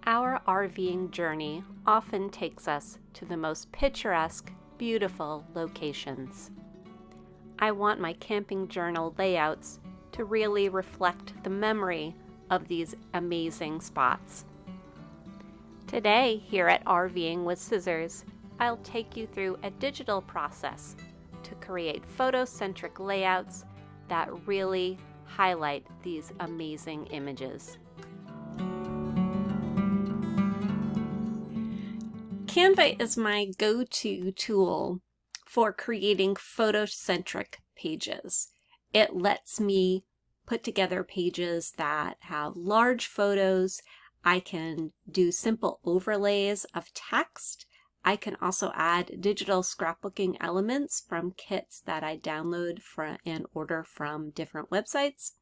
Our RVing journey often takes us to the most picturesque, beautiful locations. I want my camping journal layouts to really reflect the memory of these amazing spots. Today, here at RVing with Scissors, I'll take you through a digital process to create photo-centric layouts that really highlight these amazing images. Canva is my go-to tool for creating photo-centric pages. It lets me put together pages that have large photos. I can do simple overlays of text. I can also add digital scrapbooking elements from kits that I download and order from different websites.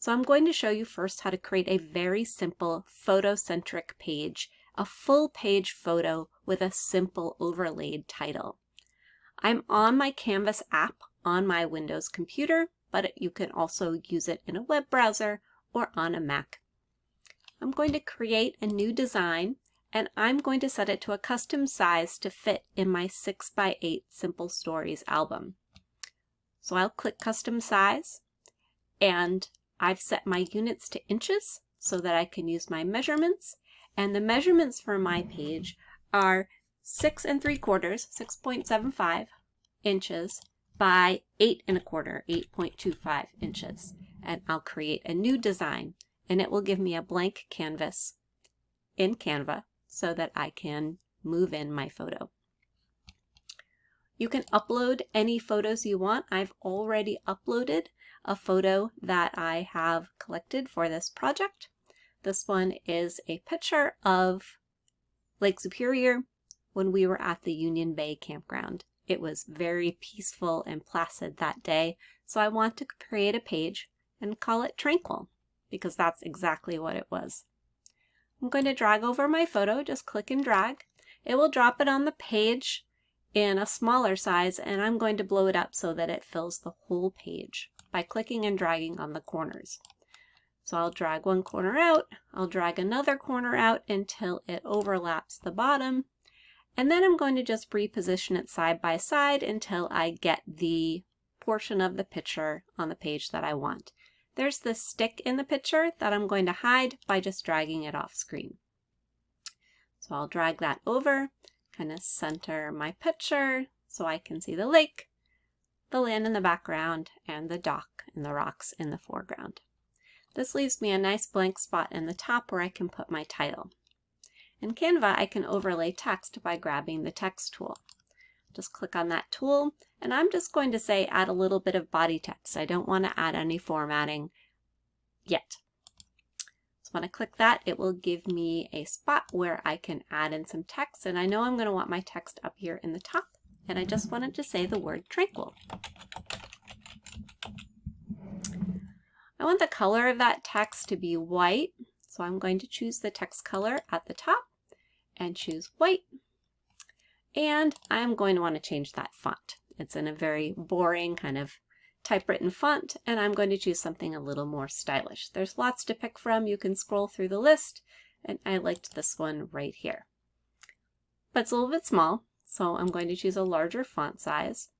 So I'm going to show you first how to create a very simple photo-centric page, a full page photo with a simple overlaid title. I'm on my Canvas app on my Windows computer, but you can also use it in a web browser or on a Mac. I'm going to create a new design, and I'm going to set it to a custom size to fit in my 6x8 Simple Stories album. So I'll click Custom Size, and I've set my units to inches so that I can use my measurements. And the measurements for my page are 6 3/4, 6.75 inches by 8 1/4, 8.25 inches. And I'll create a new design, and it will give me a blank canvas in Canva so that I can move in my photo. You can upload any photos you want. I've already uploaded a photo that I have collected for this project. This one is a picture of Lake Superior when we were at the Union Bay Campground. It was very peaceful and placid that day, so I want to create a page and call it Tranquil, because that's exactly what it was. I'm going to drag over my photo, just click and drag. It will drop it on the page in a smaller size, and I'm going to blow it up so that it fills the whole page by clicking and dragging on the corners. So I'll drag one corner out, I'll drag another corner out until it overlaps the bottom, and then I'm going to just reposition it side by side until I get the portion of the picture on the page that I want. There's this stick in the picture that I'm going to hide by just dragging it off screen. So I'll drag that over, kind of center my picture so I can see the lake, the land in the background, and the dock and the rocks in the foreground. This leaves me a nice blank spot in the top where I can put my title. In Canva, I can overlay text by grabbing the text tool. Just click on that tool, and I'm just going to say add a little bit of body text. I don't want to add any formatting yet. So when I click that, it will give me a spot where I can add in some text, and I know I'm going to want my text up here in the top, and I just wanted to say the word tranquil. I want the color of that text to be white, so I'm going to choose the text color at the top and choose white. And I'm going to want to change that font. It's in a very boring kind of typewritten font, and I'm going to choose something a little more stylish. There's lots to pick from. You can scroll through the list, and I liked this one right here. But it's a little bit small, so I'm going to choose a larger font size.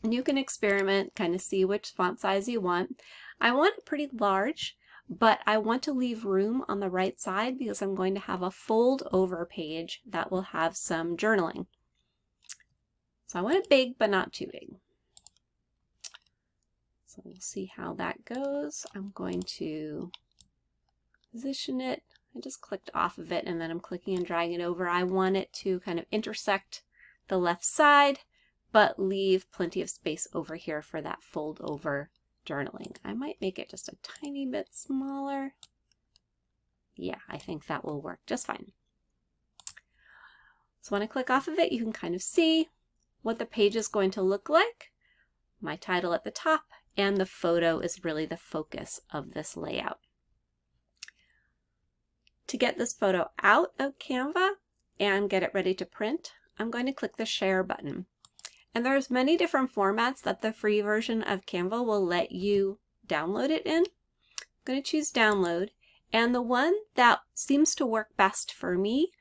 And you can experiment, kind of see which font size you want. I want it pretty large, but I want to leave room on the right side because I'm going to have a fold over page that will have some journaling. So I want it big, but not too big. So we'll see how that goes. I'm going to position it. I just clicked off of it, and then I'm clicking and dragging it over. I want it to kind of intersect the left side, but leave plenty of space over here for that fold over journaling. I might make it just a tiny bit smaller. Yeah, I think that will work just fine. So when I click off of it, you can kind of see what the page is going to look like. My title at the top, and the photo is really the focus of this layout. To get this photo out of Canva and get it ready to print, I'm going to click the Share button. And there's many different formats that the free version of Canva will let you download it in. I'm going to choose Download, And the one that seems to work best for me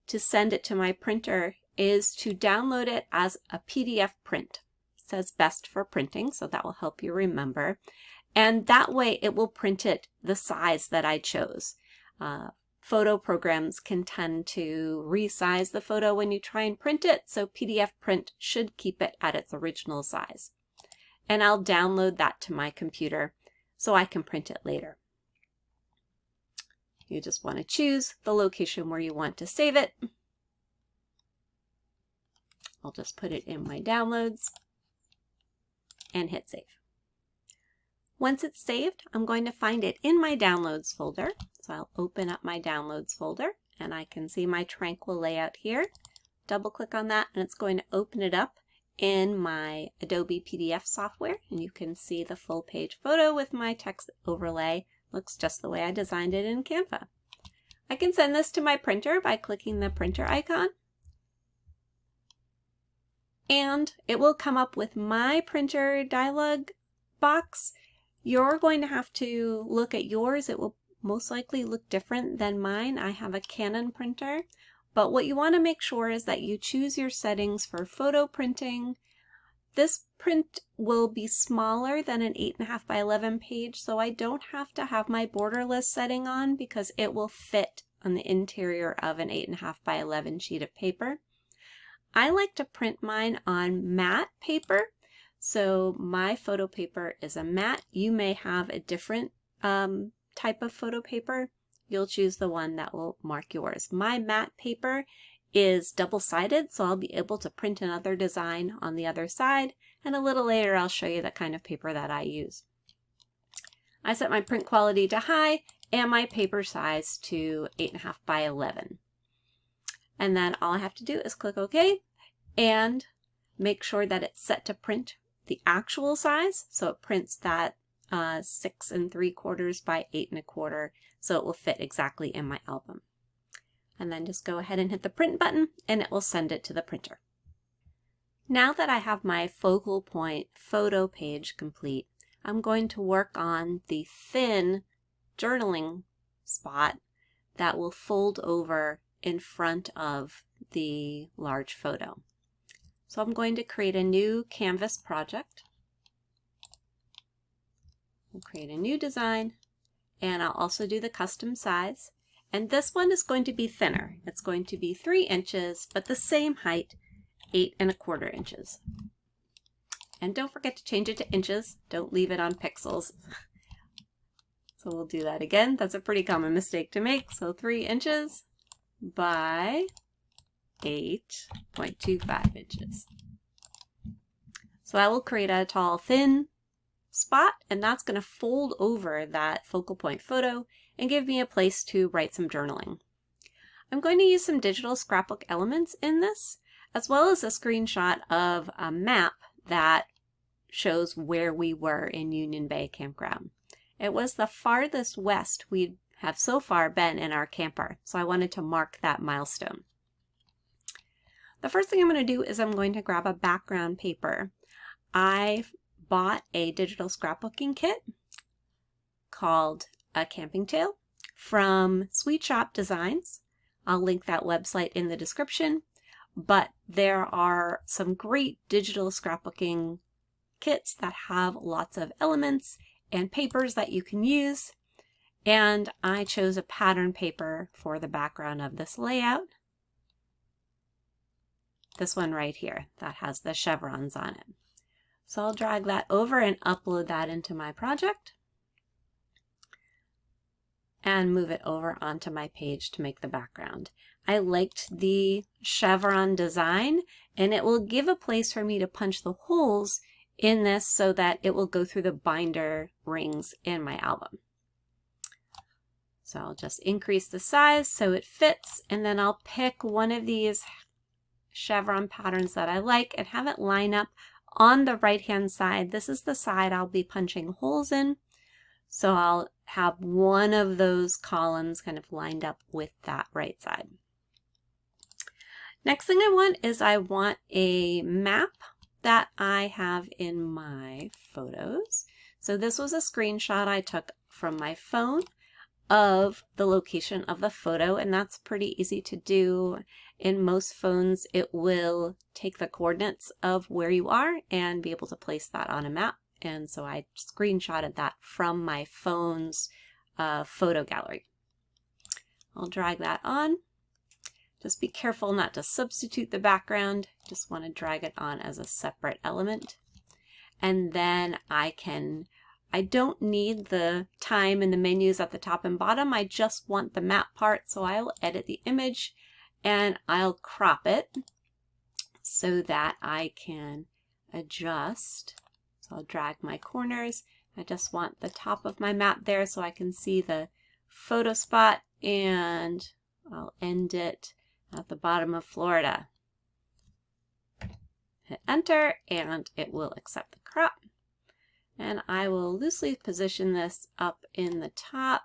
to send it to my printer is to download it as a PDF print. It says best for printing, so that will help you remember. And that way it will print it the size that I chose. Photo programs can tend to resize the photo when you try and print it, so PDF print should keep it at its original size. And I'll download that to my computer so I can print it later. You just want to choose the location where you want to save it. I'll just put it in my downloads and hit save. Once it's saved, I'm going to find it in my downloads folder. So I'll open up my downloads folder and I can see my tranquil layout here. Double click on that and it's going to open it up in my Adobe PDF software, and you can see the full page photo with my text overlay. Looks just the way I designed it in Canva. I can send this to my printer by clicking the printer icon, and it will come up with my printer dialog box. You're going to have to look at yours. It will most likely look different than mine. I have a Canon printer, but what you want to make sure is that you choose your settings for photo printing. This print will be smaller than an 8.5 by 11 page, so I don't have to have my borderless setting on because it will fit on the interior of an 8.5 by 11 sheet of paper. I like to print mine on matte paper, so my photo paper is a matte. You may have a different type of photo paper. You'll choose the one that will mark yours. My matte paper is double-sided, so I'll be able to print another design on the other side, and a little later I'll show you the kind of paper that I use. I set my print quality to high and my paper size to 8.5 by 11. And then all I have to do is click OK and make sure that it's set to print the actual size, so it prints that 6 3/4 by 8 1/4, so it will fit exactly in my album. And then just go ahead and hit the print button and it will send it to the printer. Now that I have my focal point photo page complete, I'm going to work on the thin journaling spot that will fold over in front of the large photo. So I'm going to create a new canvas project. We'll create a new design, and I'll also do the custom size. And this one is going to be thinner. It's going to be 3 inches, but the same height, 8 1/4 inches. And don't forget to change it to inches. Don't leave it on pixels. So we'll do that again. That's a pretty common mistake to make. So 3 inches by 8.25 inches. So I will create a tall, thin spot, and that's going to fold over that focal point photo and give me a place to write some journaling. I'm going to use some digital scrapbook elements in this, as well as a screenshot of a map that shows where we were in Union Bay Campground. It was the farthest west we have so far been in our camper, so I wanted to mark that milestone. The first thing I'm going to do is I'm going to grab a background paper. I bought a digital scrapbooking kit called A Camping Tale from Sweet Shop Designs. I'll link that website in the description, but there are some great digital scrapbooking kits that have lots of elements and papers that you can use, and I chose a pattern paper for the background of this layout. This one right here that has the chevrons on it. So I'll drag that over and upload that into my project and move it over onto my page to make the background. I liked the chevron design, and it will give a place for me to punch the holes in this so that it will go through the binder rings in my album. So I'll just increase the size so it fits, and then I'll pick one of these chevron patterns that I like and have it line up on the right hand side. This is the side I'll be punching holes in, so I'll have one of those columns kind of lined up with that right side. Next thing I want a map that I have in my photos. So this was a screenshot I took from my phone. of the location of the photo, and that's pretty easy to do. In most phones, it will take the coordinates of where you are and be able to place that on a map. And so I screenshotted that from my phone's photo gallery. I'll drag that on. Just be careful not to substitute the background. Just want to drag it on as a separate element. And then I don't need the time and the menus at the top and bottom. I just want the map part. So I'll edit the image and I'll crop it so that I can adjust. So I'll drag my corners. I just want the top of my map there so I can see the photo spot, and I'll end it at the bottom of Florida. Hit enter and it will accept the crop. And I will loosely position this up in the top.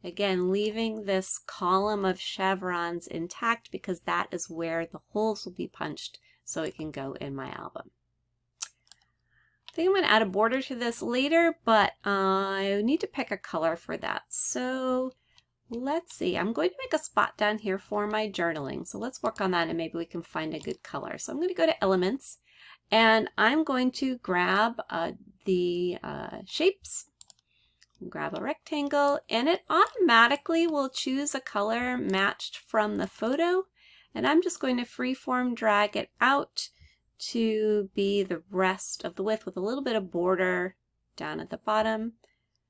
Again, leaving this column of chevrons intact because that is where the holes will be punched so it can go in my album. I think I'm going to add a border to this later, but I need to pick a color for that. So let's see, I'm going to make a spot down here for my journaling. So let's work on that and maybe we can find a good color. So I'm going to go to Elements and I'm going to grab the shapes, grab a rectangle, and it automatically will choose a color matched from the photo. And I'm just going to freeform drag it out to be the rest of the width with a little bit of border down at the bottom,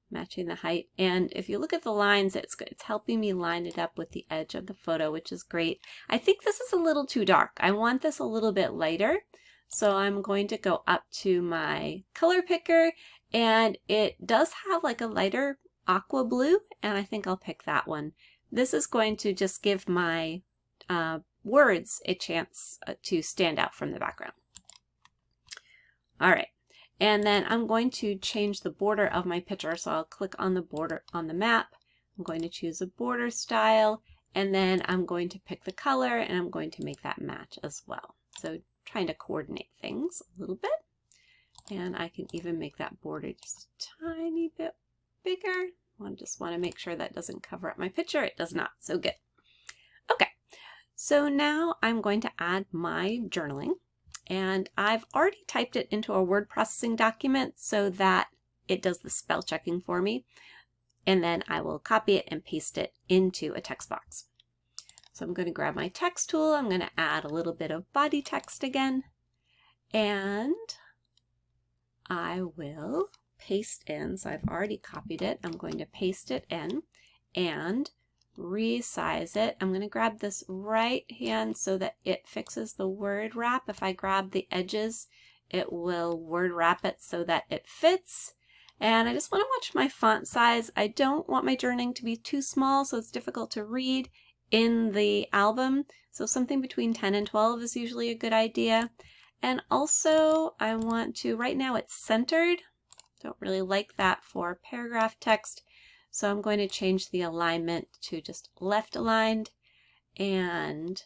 matching the height. And if you look at the lines, it's helping me line it up with the edge of the photo, which is great. I think this is a little too dark. I want this a little bit lighter. So I'm going to go up to my color picker, and it does have like a lighter aqua blue, and I think I'll pick that one. This is going to just give my words a chance to stand out from the background. All right, and then I'm going to change the border of my picture. So I'll click on the border on the map. I'm going to choose a border style, and then I'm going to pick the color, and I'm going to make that match as well. So trying to coordinate things a little bit. And I can even make that border just a tiny bit bigger. I just want to make sure that doesn't cover up my picture. It does not, so good. Okay, so now I'm going to add my journaling. And I've already typed it into a word processing document so that it does the spell checking for me. And then I will copy it and paste it into a text box. So I'm going to grab my text tool. I'm going to add a little bit of body text again. And I will paste in. So I've already copied it. I'm going to paste it in and resize it. I'm going to grab this right hand so that it fixes the word wrap. If I grab the edges, it will word wrap it so that it fits. And I just want to watch my font size. I don't want my journaling to be too small so it's difficult to read in the album. So something between 10 and 12 is usually a good idea. And also I want to, right now it's centered. Don't really like that for paragraph text. So I'm going to change the alignment to just left aligned. And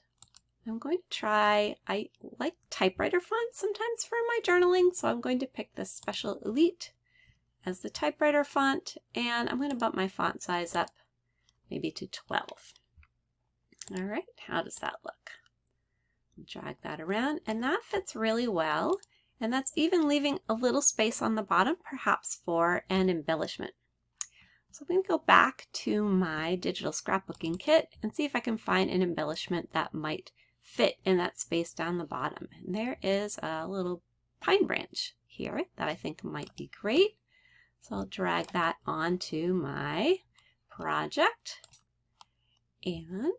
I'm going to try, I like typewriter fonts sometimes for my journaling. So I'm going to pick this Special Elite as the typewriter font. And I'm going to bump my font size up maybe to 12. All right, how does that look? Drag that around, and that fits really well. And that's even leaving a little space on the bottom, perhaps for an embellishment. So I'm going to go back to my digital scrapbooking kit and see if I can find an embellishment that might fit in that space down the bottom. And there is a little pine branch here that I think might be great. So I'll drag that onto my project and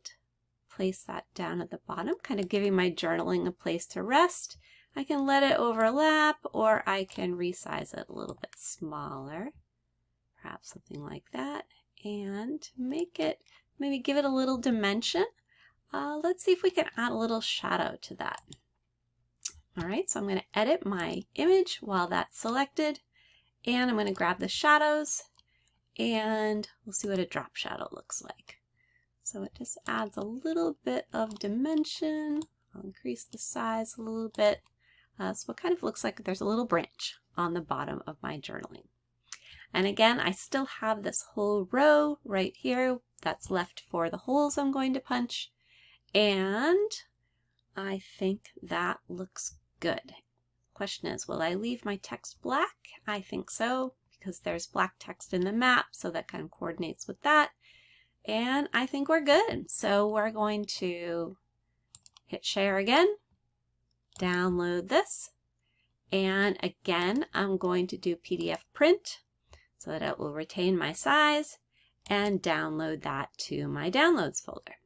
place that down at the bottom, kind of giving my journaling a place to rest. I can let it overlap, or I can resize it a little bit smaller, perhaps something like that, and make it, maybe give it a little dimension. Let's see if we can add a little shadow to that. All right, so I'm going to edit my image while that's selected, and I'm going to grab the shadows, and we'll see what a drop shadow looks like. So it just adds a little bit of dimension. I'll increase the size a little bit. So it kind of looks like there's a little branch on the bottom of my journaling. And again, I still have this whole row right here that's left for the holes I'm going to punch. And I think that looks good. Question is, will I leave my text black? I think so, because there's black text in the map, so that kind of coordinates with that. And I think we're good. So we're going to hit share again, download this, and again, I'm going to do PDF print so that it will retain my size and download that to my downloads folder.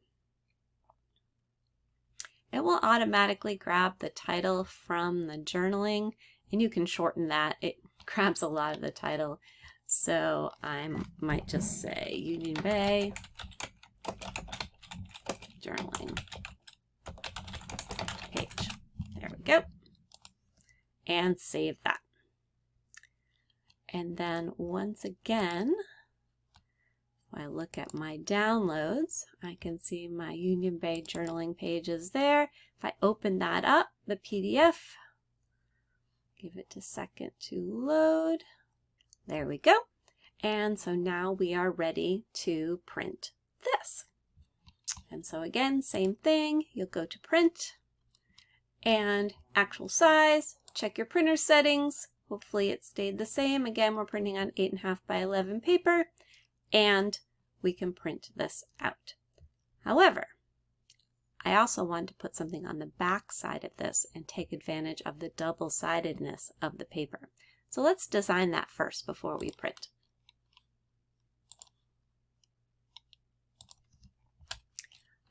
It will automatically grab the title from the journaling, and you can shorten that. It grabs a lot of the title. So I might just say Union Bay journaling page. There we go. And save that. And then once again, if I look at my downloads, I can see my Union Bay journaling page is there. If I open that up, the PDF, give it a second to load. There we go. And so now we are ready to print this. And so again, same thing. You'll go to print and actual size, check your printer settings. Hopefully it stayed the same. Again, we're printing on 8.5 by 11 paper, and we can print this out. However, I also want to put something on the back side of this and take advantage of the double-sidedness of the paper. So let's design that first before we print.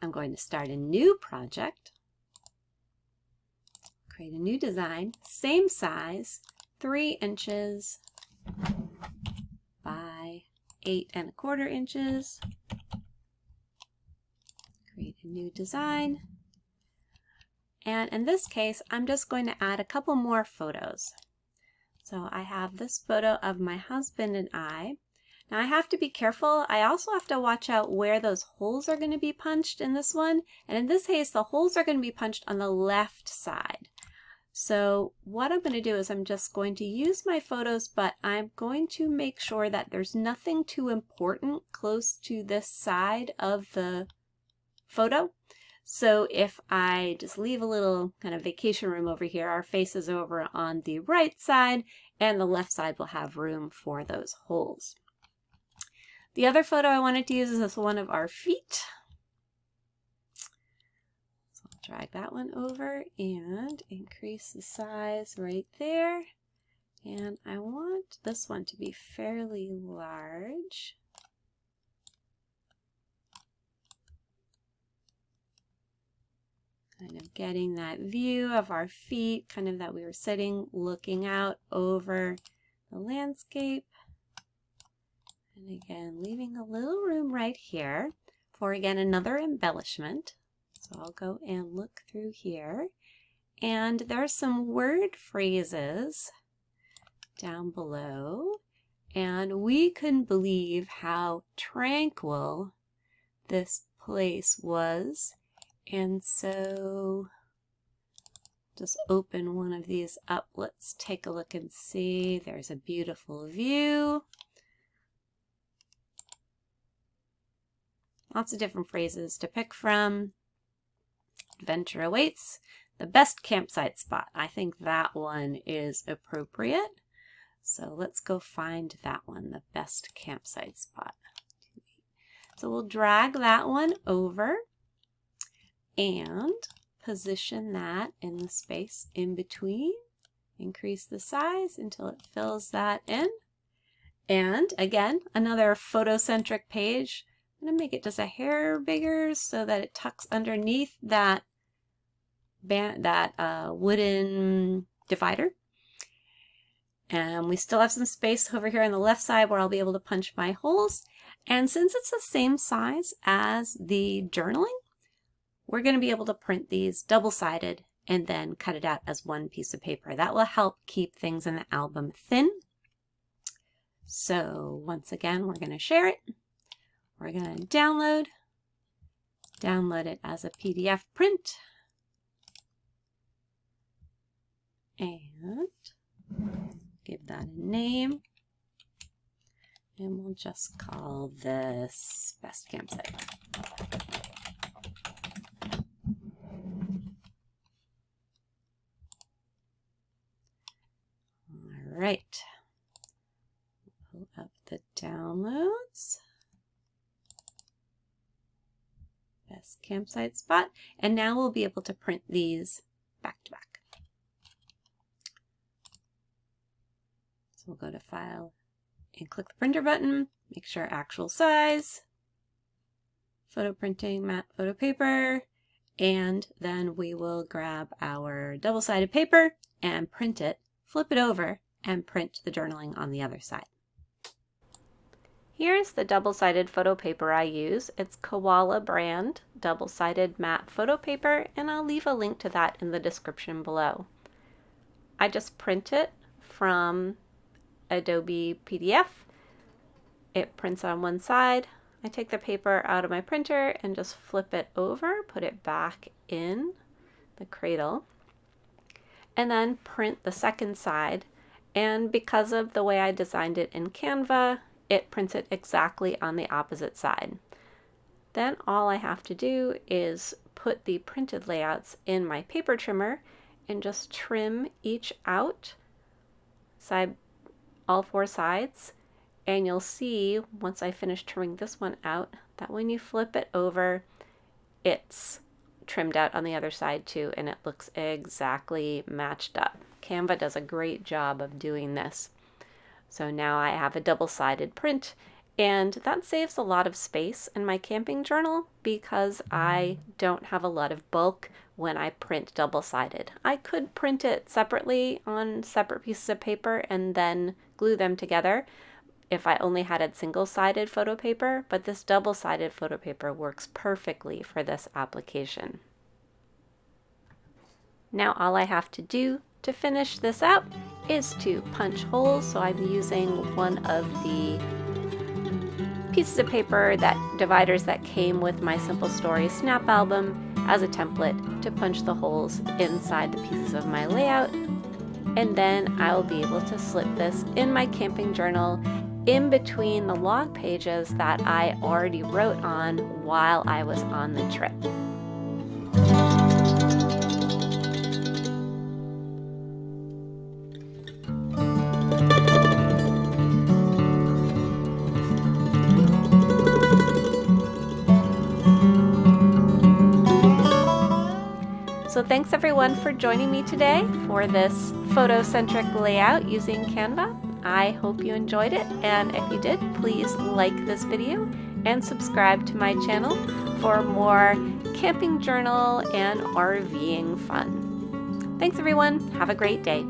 I'm going to start a new project, create a new design, same size, 3 inches by 8¼ inches. Create a new design. And in this case, I'm just going to add a couple more photos. So I have this photo of my husband and I. Now I have to be careful. I also have to watch out where those holes are going to be punched in this one. And in this case, the holes are going to be punched on the left side. So what I'm going to do is I'm just going to use my photos, but I'm going to make sure that there's nothing too important close to this side of the photo. So if I just leave a little kind of vacation room over here, our face is over on the right side, and the left side will have room for those holes. The other photo I wanted to use is this one of our feet. So I'll drag that one over and increase the size right there. And I want this one to be fairly large. Kind of getting that view of our feet, kind of that we were sitting, looking out over the landscape. And again, leaving a little room right here for, again, another embellishment. So I'll go and look through here. And there are some word phrases down below. And we couldn't believe how tranquil this place was. And so just open one of these up. Let's take a look and see. There's a beautiful view. Lots of different phrases to pick from. Adventure awaits. The best campsite spot. I think that one is appropriate. So let's go find that one, the best campsite spot. So we'll drag that one over and position that in the space in between. Increase the size until it fills that in. And again, another photo-centric page. I'm going to make it just a hair bigger so that it tucks underneath that wooden divider. And we still have some space over here on the left side where I'll be able to punch my holes. And since it's the same size as the journaling, we're going to be able to print these double-sided and then cut it out as one piece of paper. That will help keep things in the album thin. So once again, we're going to share it. We're going to download it as a PDF print. And give that a name. And we'll just call this Best Campsite. All right. Pull up the downloads. Best campsite spot. And now we'll be able to print these back to back. So we'll go to File and click the printer button, make sure actual size, photo printing, matte photo paper, and then we will grab our double-sided paper and print it, flip it over, and print the journaling on the other side. Here's the double-sided photo paper I use. It's Koala brand double-sided matte photo paper, and I'll leave a link to that in the description below. I just print it from Adobe PDF. It prints on one side. I take the paper out of my printer and just flip it over, put it back in the cradle, and then print the second side. And because of the way I designed it in Canva, it prints it exactly on the opposite side. Then all I have to do is put the printed layouts in my paper trimmer and just trim each out, all four sides, and you'll see once I finish trimming this one out that when you flip it over, it's trimmed out on the other side too, and it looks exactly matched up. Canva does a great job of doing this. So now I have a double-sided print, and that saves a lot of space in my camping journal because I don't have a lot of bulk when I print double-sided. I could print it separately on separate pieces of paper and then glue them together if I only had a single-sided photo paper, but this double-sided photo paper works perfectly for this application. Now all I have to do to finish this out is to punch holes. So I'm using one of the pieces of paper, dividers that came with my Simple Stories snap album, as a template to punch the holes inside the pieces of my layout. And then I'll be able to slip this in my camping journal in between the log pages that I already wrote on while I was on the trip. So thanks everyone for joining me today for this photo-centric layout using Canva. I hope you enjoyed it, and if you did, please like this video and subscribe to my channel for more camping journal and RVing fun. Thanks everyone, have a great day.